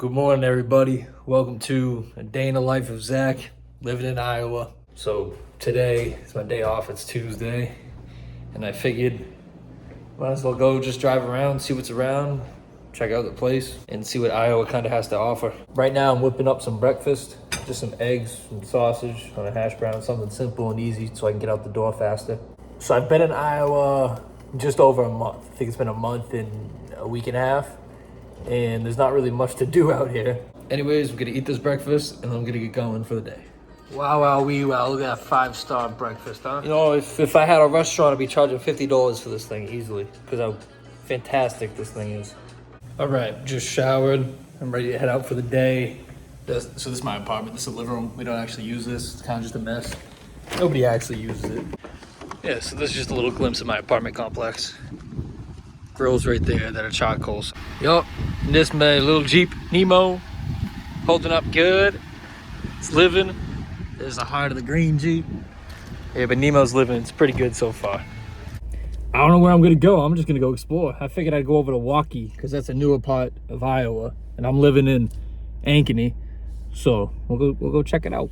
Good morning, everybody. Welcome to a day in the life of Zach, living in Iowa. So today is my day off. It's Tuesday, and I figured might as well go just drive around, see what's around, check out the place, and see what Iowa kind of has to offer. Right now, I'm whipping up some breakfast, just some eggs, some sausage on a hash brown, something simple and easy so I can get out the door faster. So I've been in Iowa just over a month. I think it's been a month and a week and a half. And there's not really much to do out here. Anyways, we're gonna eat this breakfast and I'm gonna get going for the day. Wow, look at that 5-star breakfast, huh? You know, if I had a restaurant, I'd be charging $50 for this thing easily, because how fantastic this thing is. All right, just showered. I'm ready to head out for the day. So this is my apartment. This is the living room. We don't actually use this. It's kind of just a mess. Nobody actually uses it. Yeah, so this is just a little glimpse of my apartment complex. Grills right there that are charcoals. Yup, this my little Jeep Nemo, holding up good. It's living. There's the heart of the green Jeep. Yeah, but Nemo's living. It's pretty good so far. I don't know where I'm gonna go. I'm just gonna go explore. I figured I'd go over to Waukee because that's a newer part of Iowa, and I'm living in Ankeny, so we'll go check it out.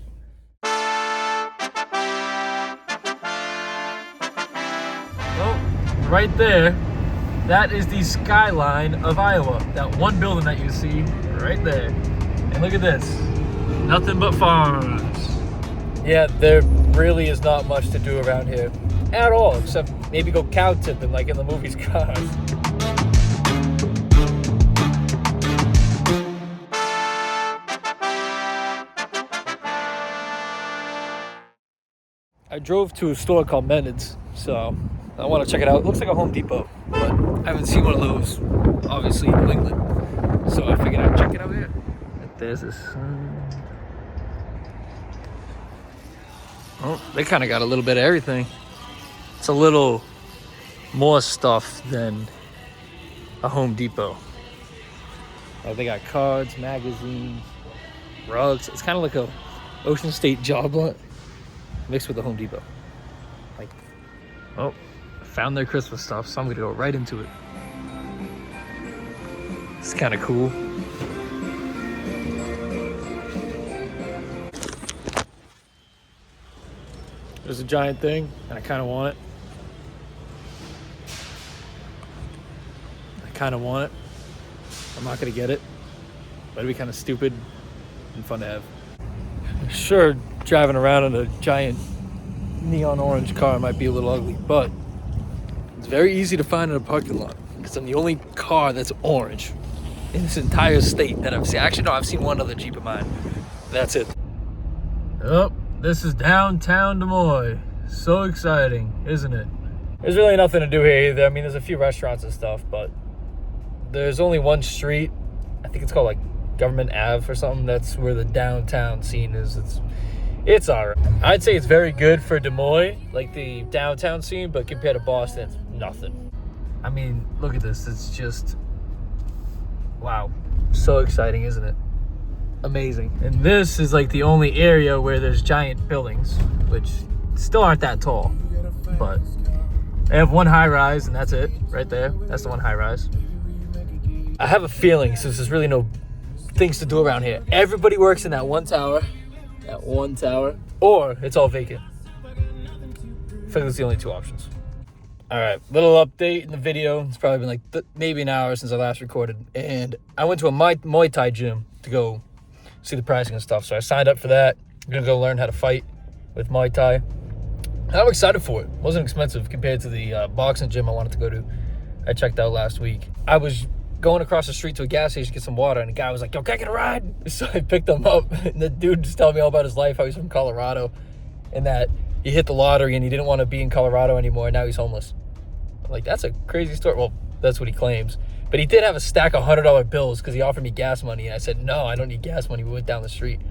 Well, right there. That is the skyline of Iowa. That one building that you see right there. And look at this. Nothing but farms. Yeah, there really is not much to do around here at all, except maybe go cow tipping like in the movies Cars. I drove to a store called Menards, so I want to check it out. It looks like a Home Depot, but I haven't seen one of those, obviously, in New England. So I figured I'd check it out here. There's this. Oh, they kind of got a little bit of everything. It's a little more stuff than a Home Depot. Like they got cards, magazines, rugs. It's kind of like a Ocean State job lot mixed with the Home Depot. Like, oh, found their Christmas stuff, so I'm gonna go right into it. It's kind of cool. There's a giant thing, and I kind of want it. I'm not gonna get it, but it'd be kind of stupid and fun to have. Sure, driving around in a giant neon orange car might be a little ugly, but it's very easy to find in a parking lot because I'm the only car that's orange in this entire state that I've seen. Actually, no, I've seen one other Jeep of mine. That's it. Oh, this is downtown Des Moines. So exciting, isn't it? There's really nothing to do here either. I mean, there's a few restaurants and stuff, but there's only one street. I think it's called like Government Ave or something. That's where the downtown scene is. It's alright. I'd say it's very good for Des Moines, like the downtown scene, but compared to Boston, it's nothing. I mean, look at this. It's just, wow. So exciting, isn't it? Amazing. And this is like the only area where there's giant buildings, which still aren't that tall, but they have one high rise, and that's it right there. That's the one high rise. I have a feeling, since there's really no things to do around here, everybody works in that one tower, or it's all vacant. I think that's the only two options. All right, little update in the video. It's probably been like maybe an hour since I last recorded, and I went to a Muay Thai gym to go see the pricing and stuff. So I signed up for that. I'm gonna go learn how to fight with Muay Thai. And I'm excited for it. It wasn't expensive compared to the boxing gym I wanted to go to. I checked out last week. I was going across the street to a gas station to get some water, and the guy was like, yo, can I get a ride? So I picked him up, and the dude just telling me all about his life, how he's from Colorado, and that he hit the lottery and he didn't want to be in Colorado anymore, and now he's homeless. I'm like, that's a crazy story. Well, that's what he claims. But he did have a stack of $100 bills because he offered me gas money, and I said, no, I don't need gas money. We went down the street.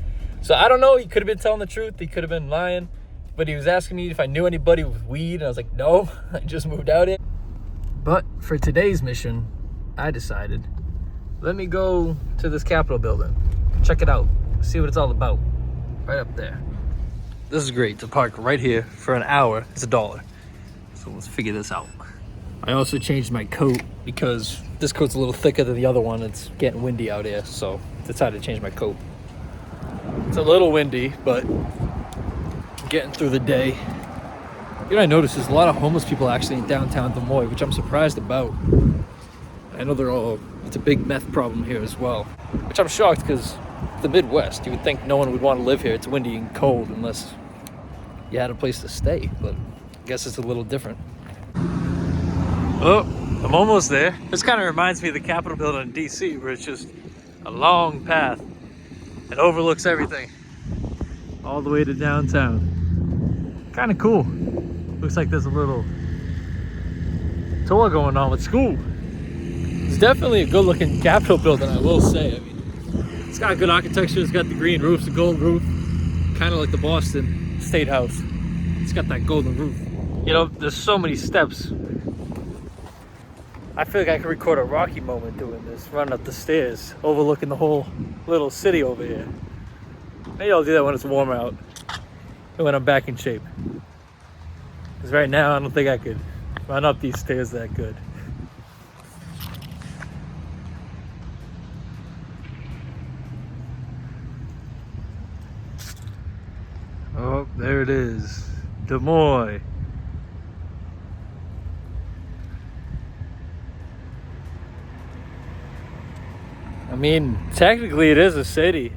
So I don't know. He could have been telling the truth. He could have been lying. But he was asking me if I knew anybody with weed, and I was like, no, I just moved out here. But for today's mission, I decided, let me go to this Capitol building, check it out, see what it's all about, right up there. This is great, to park right here for an hour, it's $1. So let's figure this out. I also changed my coat because this coat's a little thicker than the other one. It's getting windy out here, so decided to change my coat. It's a little windy, but getting through the day. You know, I noticed there's a lot of homeless people actually in downtown Des Moines, which I'm surprised about. I know it's a big meth problem here as well, which I'm shocked because the Midwest, you would think no one would want to live here. It's windy and cold unless you had a place to stay, but I guess it's a little different. Oh, I'm almost there. This kind of reminds me of the Capitol building in DC, where it's just a long path and overlooks everything all the way to downtown. Kind of cool. Looks like there's a little tour going on with school. It's definitely a good looking Capitol building, I will say. I mean, it's got good architecture. It's got the green roof, the gold roof, kind of like the Boston State House. It's got that golden roof. You know, there's so many steps. I feel like I could record a Rocky moment doing this, running up the stairs, overlooking the whole little city over here. Maybe I'll do that when it's warm out and when I'm back in shape. Because right now, I don't think I could run up these stairs that good. Oh, there it is. Des Moines. I mean, technically it is a city.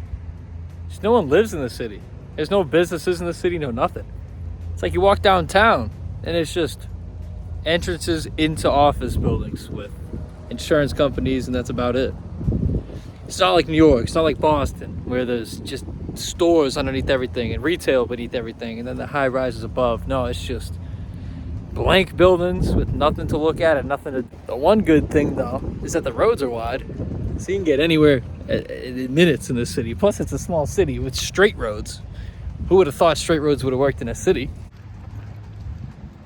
Just no one lives in the city. There's no businesses in the city, no nothing. It's like you walk downtown and it's just entrances into office buildings with insurance companies, and that's about it. It's not like New York, it's not like Boston, where there's just stores underneath everything and retail beneath everything and then the high rises above. No, it's just blank buildings with nothing to look at and nothing to... The one good thing though is that the roads are wide, so you can get anywhere in minutes in this city. Plus it's a small city with straight roads. Who would have thought straight roads would have worked in a city?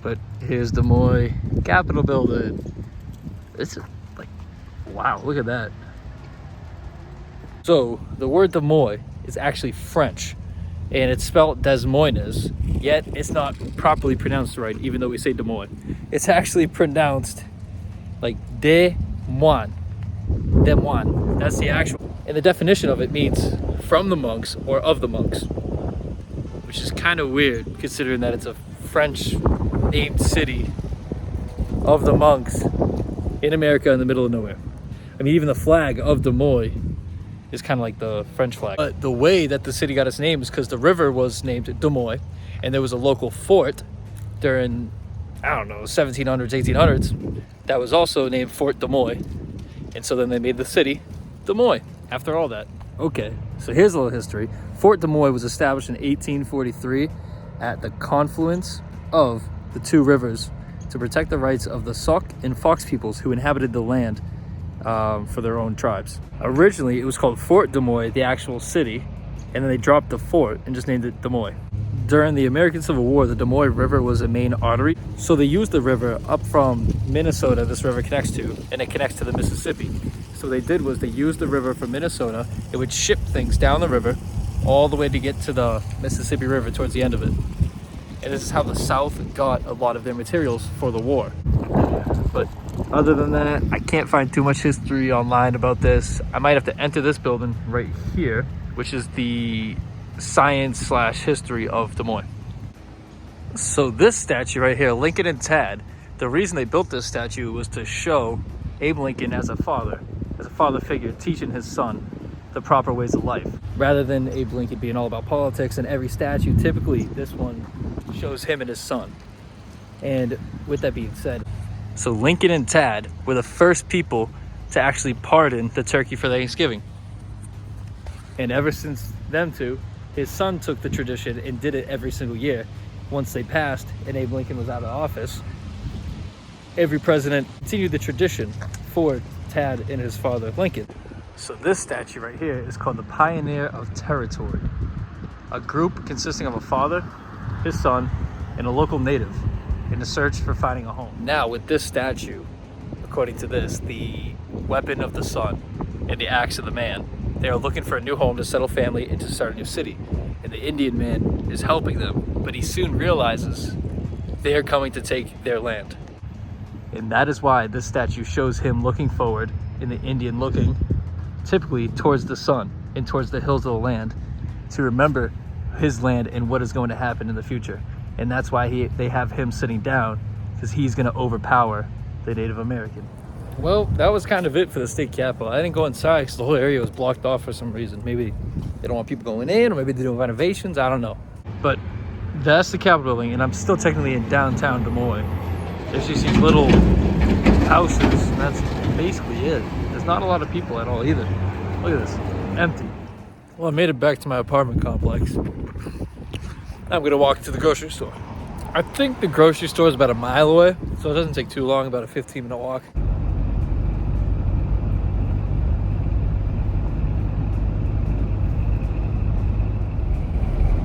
But here's Des Moines Capitol building. It's like, wow, look at that. So the word Des Moines is actually French, and it's spelled Des Moines, yet it's not properly pronounced right, even though we say Des Moines. It's actually pronounced like Des Moines. Des Moines. That's the actual. And the definition of it means from the monks or of the monks, which is kind of weird considering that it's a French named city of the monks in America in the middle of nowhere. I mean, even the flag of Des Moines is kind of like the French flag. But the way that the city got its name is because the river was named Des Moines, and there was a local fort during, I don't know, 1700s, 1800s, that was also named Fort Des Moines. And so then they made the city Des Moines after all that. Okay, so here's a little history. Fort Des Moines was established in 1843 at the confluence of the two rivers to protect the rights of the Sauk and Fox peoples who inhabited the land for their own tribes. Originally, it was called Fort Des Moines, the actual city, and then they dropped the fort and just named it Des Moines. During the American Civil War, the Des Moines River was a main artery, so they used the river up from Minnesota, this river connects to, and it connects to the Mississippi. So what they did was they used the river from Minnesota. It would ship things down the river all the way to get to the Mississippi River towards the end of it. And this is how the South got a lot of their materials for the war. But other than that, I can't find too much history online about this. I might have to enter this building right here, which is the science/history of Des Moines. So this statue right here, Lincoln and Tad, the reason they built this statue was to show Abe Lincoln as a father figure teaching his son the proper ways of life, rather than Abe Lincoln being all about politics. And every statue, typically this one shows him and his son. And with that being said, so Lincoln and Tad were the first people to actually pardon the turkey for Thanksgiving. And ever since them two, his son took the tradition and did it every single year. Once they passed and Abe Lincoln was out of office, every president continued the tradition for Tad and his father, Lincoln. So this statue right here is called the Pioneer of Territory, a group consisting of a father, his son, and a local native in the search for finding a home. Now with this statue, according to this, the weapon of the son and the axe of the man, they are looking for a new home to settle family and to start a new city. And the Indian man is helping them, but he soon realizes they are coming to take their land. And that is why this statue shows him looking forward in the Indian looking typically towards the sun and towards the hills of the land to remember his land and what is going to happen in the future. And that's why they have him sitting down, because he's going to overpower the Native American. Well, that was kind of it for the state capitol. I didn't go inside because the whole area was blocked off for some reason. Maybe they don't want people going in, or maybe they're doing renovations, I don't know. But that's the Capitol building, and I'm still technically in downtown Des Moines. There's just these little houses, and that's basically it. There's not a lot of people at all either. Look at this, empty. Well, I made it back to my apartment complex. I'm gonna walk to the grocery store. I think the grocery store is about a mile away, so it doesn't take too long, about a 15-minute walk.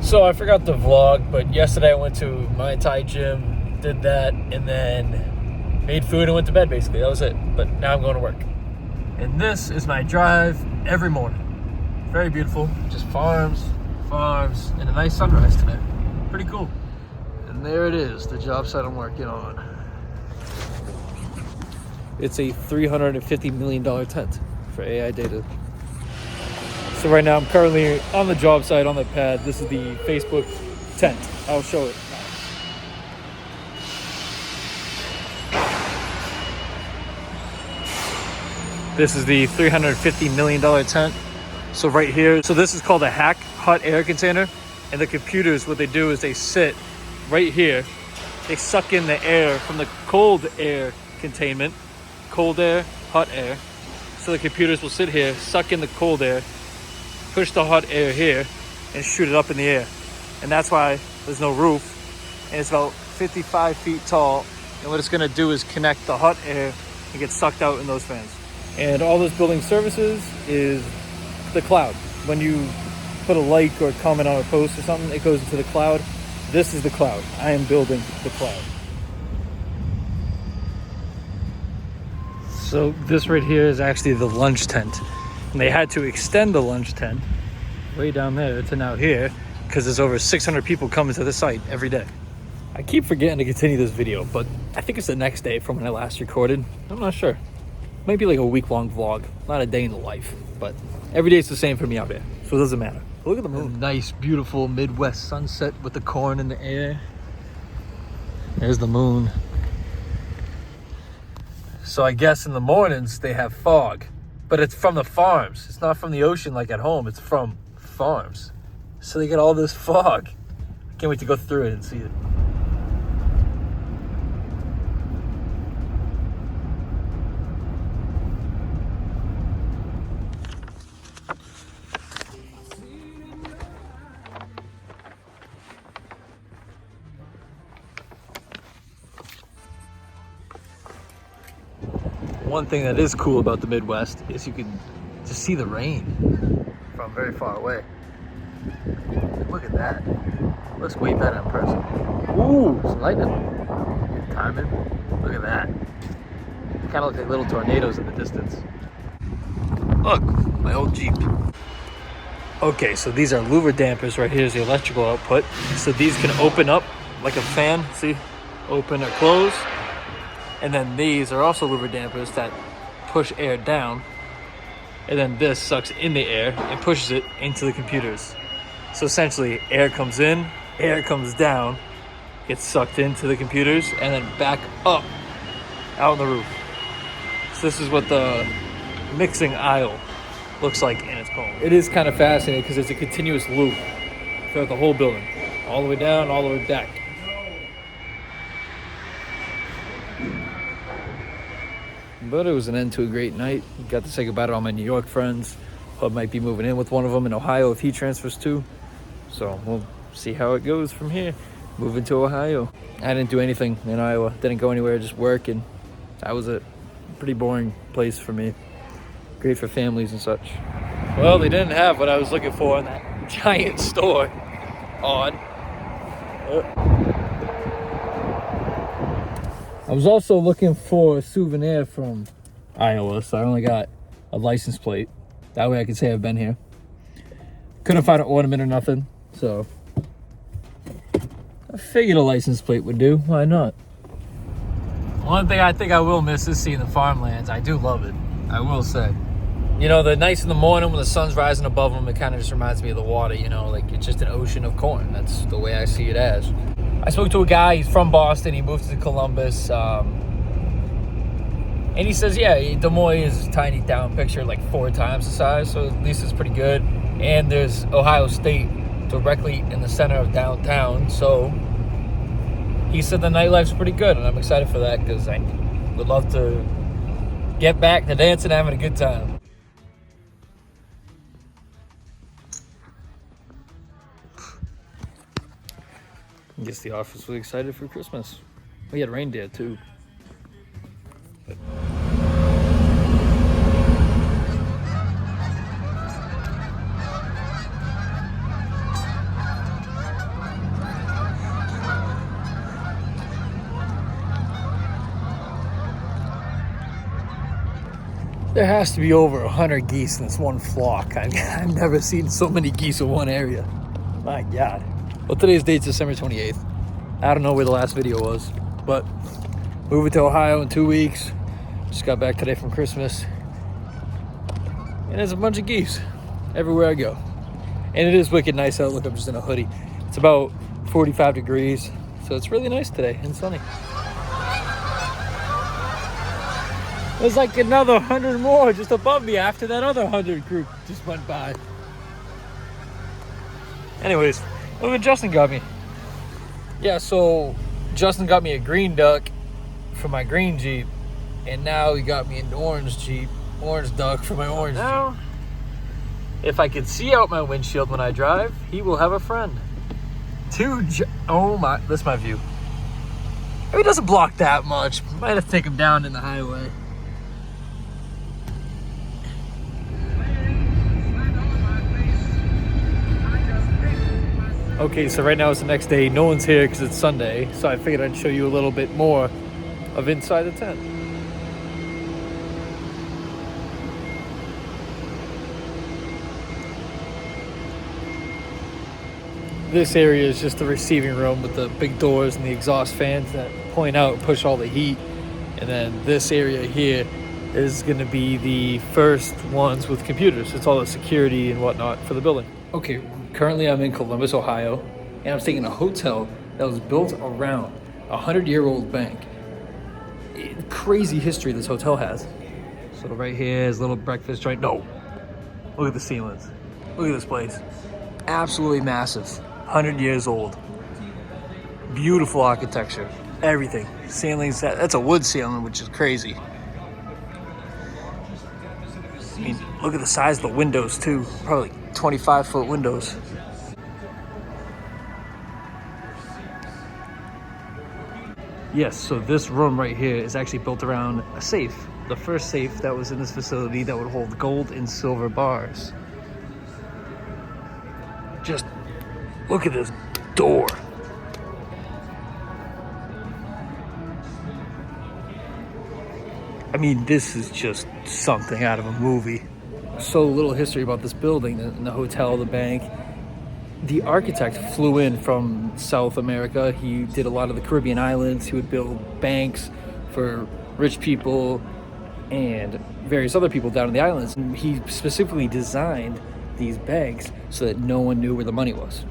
So I forgot the vlog, but yesterday I went to Muay Thai gym, did that, and then made food and went to bed basically. That was it. But now I'm going to work. And this is my drive every morning. Very beautiful. Just farms, and a nice sunrise today. Pretty cool. And there it is, the job site I'm working on. It's a $350 million tent for AI data. So right now I'm currently on the job site on the pad. This is the Facebook tent. I'll show it. This is the $350 million tent. So right here, so this is called a HAC, hot air container. And the computers, what they do is they sit right here. They suck in the air from the cold air containment. Cold air, hot air. So the computers will sit here, suck in the cold air, push the hot air here, and shoot it up in the air. And that's why there's no roof. And it's about 55 feet tall. And what it's gonna do is connect the hot air and get sucked out in those fans. And all this building services is the cloud. When you put a like or comment on a post or something, it goes into the cloud. This is the cloud. I am building the cloud. So this right here is actually the lunch tent. And they had to extend the lunch tent way down there to now here because there's over 600 people coming to the site every day. I keep forgetting to continue this video, but I think it's the next day from when I last recorded. I'm not sure. Maybe like a week-long vlog, not a day in the life, but every day it's the same for me out there, so it doesn't matter. Look at the moon. A nice, beautiful Midwest sunset with the corn in the air. There's the moon. So I guess in the mornings they have fog, but it's from the farms. It's not from the ocean like at home, it's from farms. So they get all this fog. I can't wait to go through it and see it. One thing that is cool about the Midwest is you can just see the rain from very far away. Look at that. Looks way better in person. Ooh, some lightning. Good timing. Look at that. Kind of look like little tornadoes in the distance. Look, my old Jeep. Okay, so these are louver dampers. Right here is the electrical output. So these can open up like a fan. See? Open or close. And then these are also louver dampers that push air down. And then this sucks in the air and pushes it into the computers. So essentially, air comes in, air comes down, gets sucked into the computers, and then back up out on the roof. So this is what the mixing aisle looks like in its home. It is kind of fascinating because it's a continuous loop throughout the whole building. All the way down, all the way back. But it was an end to a great night. Got to say goodbye to all my New York friends. Hub might be moving in with one of them in Ohio if he transfers too. So we'll see how it goes from here. Moving to Ohio. I didn't do anything in Iowa. Didn't go anywhere, just work, and that was it. Pretty boring place for me. Great for families and such. Well, they didn't have what I was looking for in that giant store. Odd. I was also looking for a souvenir from Iowa, so I only got a license plate. That way I could say I've been here. Couldn't find an ornament or nothing, so I figured a license plate would do. Why not? One thing I think I will miss is seeing the farmlands. I do love it, I will say. You know, the nights in the morning when the sun's rising above them, it kind of just reminds me of the water, you know, like it's just an ocean of corn. That's the way I see it as. I spoke to a guy, he's from Boston, he moved to Columbus, and he says, yeah, Des Moines is a tiny town, picture like 4 times the size, so at least it's pretty good. And there's Ohio State directly in the center of downtown, so he said the nightlife's pretty good, and I'm excited for that because I would love to get back to dancing and having a good time. I guess the office was excited for Christmas. We had reindeer too. But there has to be over 100 geese in this one flock. I've never seen so many geese in one area. My God. Well, today's date's December 28th. I don't know where the last video was, but moving to Ohio in 2 weeks. Just got back today from Christmas. And there's a bunch of geese everywhere I go. And it is wicked nice out. Look, I'm just in a hoodie. It's about 45 degrees, so it's really nice today and sunny. There's like another 100 more just above me after that other 100 group just went by. Anyways, look what Justin got me. Yeah, so Justin got me a green duck for my green Jeep, and now he got me an orange Jeep, orange duck for my orange Jeep. If I could see out my windshield when I drive, he will have a friend. Oh my, that's my view. Maybe it doesn't block that much. Might have to take him down in the highway. Okay, so right now it's the next day. No one's here because it's Sunday, so I figured I'd show you a little bit more of inside the tent. This area is just the receiving room with the big doors and the exhaust fans that point out and push all the heat. And then this area here is going to be the first ones with computers. It's all the security and whatnot for the building. Okay, currently I'm in Columbus, Ohio, and I'm staying in a hotel that was built around a 100-year-old bank. Crazy history this hotel has. So right here is a little breakfast joint. No, look at the ceilings. Look at this place. Absolutely massive. 100 years old. Beautiful architecture. Everything. Ceilings, that's a wood ceiling, which is crazy. I mean, look at the size of the windows too. Probably 25-foot windows. Yes, so this room right here is actually built around a safe. The first safe that was in this facility that would hold gold and silver bars. Just look at this door. I mean, this is just something out of a movie. So little history about this building and the hotel, the bank. The architect flew in from South America. He did a lot of the Caribbean islands. He would build banks for rich people and various other people down in the islands. And he specifically designed these banks so that no one knew where the money was.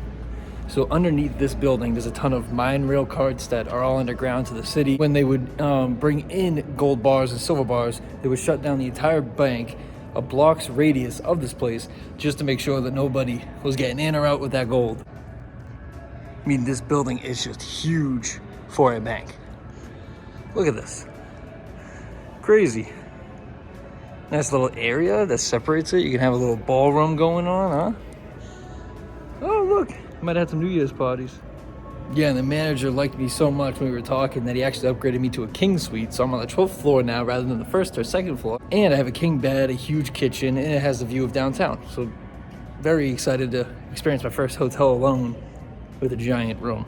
So underneath this building, there's a ton of mine rail carts that are all underground to the city. When they would bring in gold bars and silver bars, they would shut down the entire bank, a block's radius of this place, just to make sure that nobody was getting in or out with that gold. I mean, this building is just huge for a bank. Look at this. Crazy. Nice little area that separates it. You can have a little ballroom going on, huh? Oh, look. Might have some New Year's parties. Yeah, and the manager liked me so much when we were talking that he actually upgraded me to a king suite. So I'm on the 12th floor now rather than the first or second floor. And I have a king bed, a huge kitchen, and it has the view of downtown. So very excited to experience my first hotel alone with a giant room.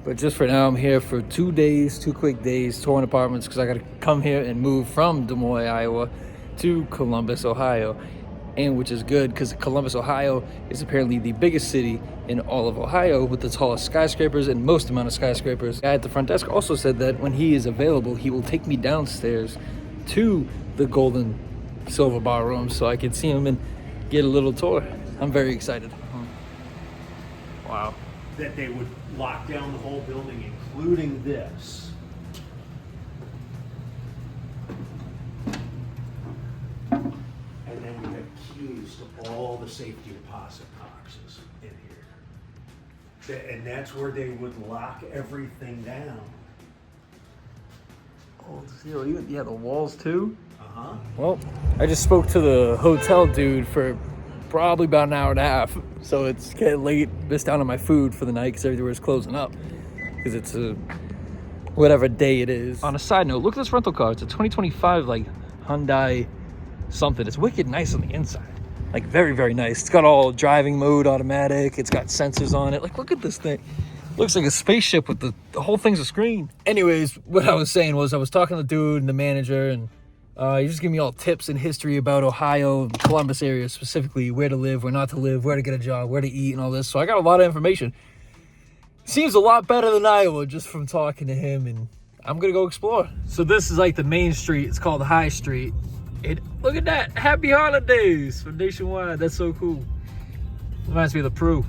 But just for now, I'm here for 2 days, 2 quick days, touring apartments because I got to come here and move from Des Moines, Iowa to Columbus, Ohio. and which is good because Columbus, Ohio is apparently the biggest city in all of Ohio with the tallest skyscrapers and most amount of skyscrapers. The guy at the front desk also said that when he is available, he will take me downstairs to the Golden Silver Bar room so I can see him and get a little tour. I'm very excited. Wow. That they would lock down the whole building, including this. And then we have keys to all the safety deposit boxes in here. And that's where they would lock everything down. Oh, even yeah, the walls too. Uh-huh. Well, I just spoke to the hotel dude for probably about an hour and a half, so it's getting late. Missed out on my food for the night because everywhere's closing up because it's a whatever day it is. On a side note, look at this rental car. It's a 2025 like Hyundai something. It's wicked nice on the inside, like very, very nice. It's got all driving mode automatic. It's got sensors on it. Like, look at this thing. Looks like a spaceship with the whole thing's a screen. Anyways, what I was saying was I was talking to the dude and the manager, and he just gave me all tips and history about Ohio, the Columbus area specifically, where to live, where not to live, where to get a job, where to eat, and all this. So I got a lot of information. Seems a lot better than Iowa just from talking to him, and I'm gonna go explore. So this is like the main street. It's called High Street. Look at that, Happy Holidays from Nationwide. That's so cool. Reminds me of the Pru.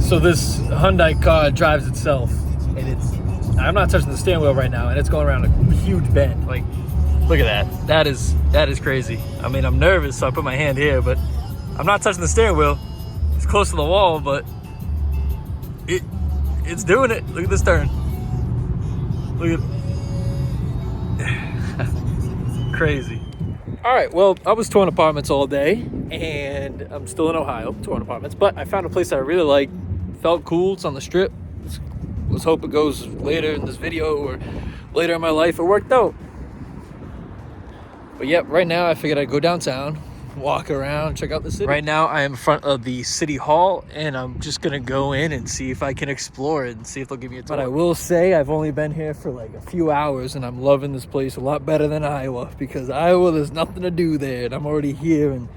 So this Hyundai car drives itself, and I'm not touching the steering wheel right now, and it's going around a huge bend. Like, look at that. That is crazy. I mean, I'm nervous, so I put my hand here, but I'm not touching the steering wheel. It's close to the wall, but it's doing it. Look at this turn. Look at crazy. All right, well, I was touring apartments all day, and I'm still in Ohio touring apartments, but I found a place that I really like. Felt cool. It's on the Strip. Let's hope it goes later in this video or later in my life. It worked out. But yep, right now I figured I'd go downtown, walk around, check out the city. Right now I am in front of the City Hall, and I'm just gonna go in and see if I can explore it and see if they'll give me a tour. But I will say I've only been here for like a few hours, and I'm loving this place a lot better than Iowa, because Iowa, there's nothing to do there, and I'm already here, and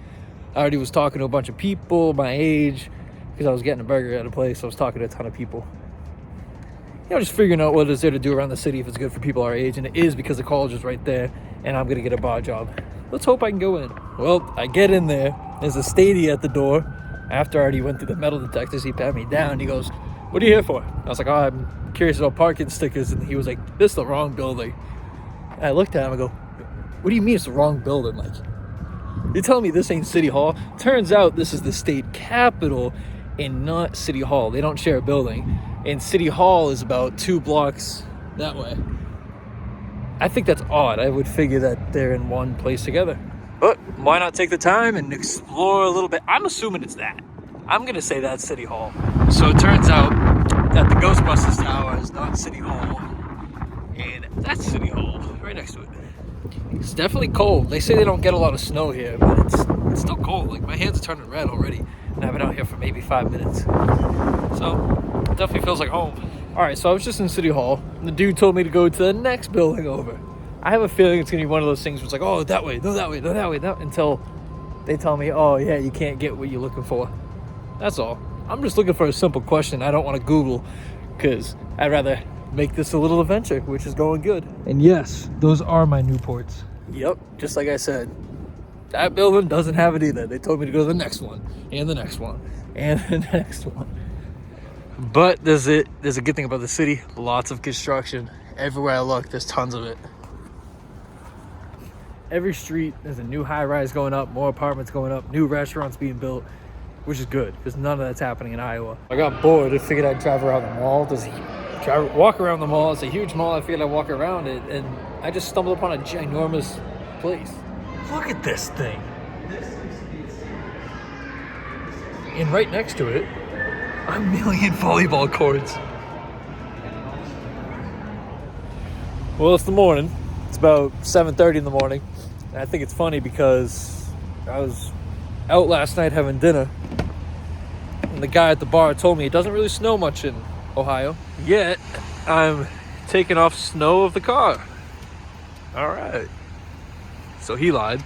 I already was talking to a bunch of people my age, because I was getting a burger at a place. I was talking to a ton of people. You know, just figuring out what is there to do around the city if it's good for people our age. And it is, because the college is right there, and I'm going to get a bar job. Let's hope I can go in. Well, I get in there. There's a Stadia at the door. After I already went through the metal detectors, he pat me down. He goes, "What are you here for?" I was like, "Oh, I'm curious about parking stickers." And he was like, "This is the wrong building." And I looked at him and go, "What do you mean it's the wrong building? Like, you're telling me this ain't City Hall?" Turns out this is the state capitol and not City Hall. They don't share a building, and City Hall is about 2 blocks that way. I think that's odd. I would figure that they're in one place together, but why not take the time and explore a little bit? I'm assuming it's that. I'm gonna say that's City Hall. So it turns out that the Ghostbusters Tower is not City Hall, and that's City Hall right next to it. It's definitely cold. They say they don't get a lot of snow here, but it's still cold. Like, my hands are turning red already, and I've been out here for maybe 5 minutes. So it definitely feels like home. All right, so I was just in City Hall, and the dude told me to go to the next building over. I have a feeling it's gonna be one of those things where it's like, oh, that way, no, that way, no, that way, that, until they tell me, oh yeah, you can't get what you're looking for. That's all. I'm just looking for a simple question. I don't want to Google, because I'd rather make this a little adventure, which is going good. And yes, those are my Newports. Yep, just like I said. That building doesn't have it either. They told me to go to the next one, and the next one, and the next one. But there's a good thing about the city. Lots of construction. Everywhere I look, there's tons of it. Every street, there's a new high-rise going up, more apartments going up, new restaurants being built, which is good, because none of that's happening in Iowa. I got bored. I figured I'd drive around the mall. Walk around the mall. It's a huge mall. I figured I'd walk around it, and I just stumbled upon a ginormous place. Look at this thing. And right next to it, a million volleyball courts. Well, it's the morning. It's about 7:30 in the morning. And I think it's funny because I was out last night having dinner, and the guy at the bar told me it doesn't really snow much in Ohio. Yet, I'm taking off snow of the car. All right. So he lied.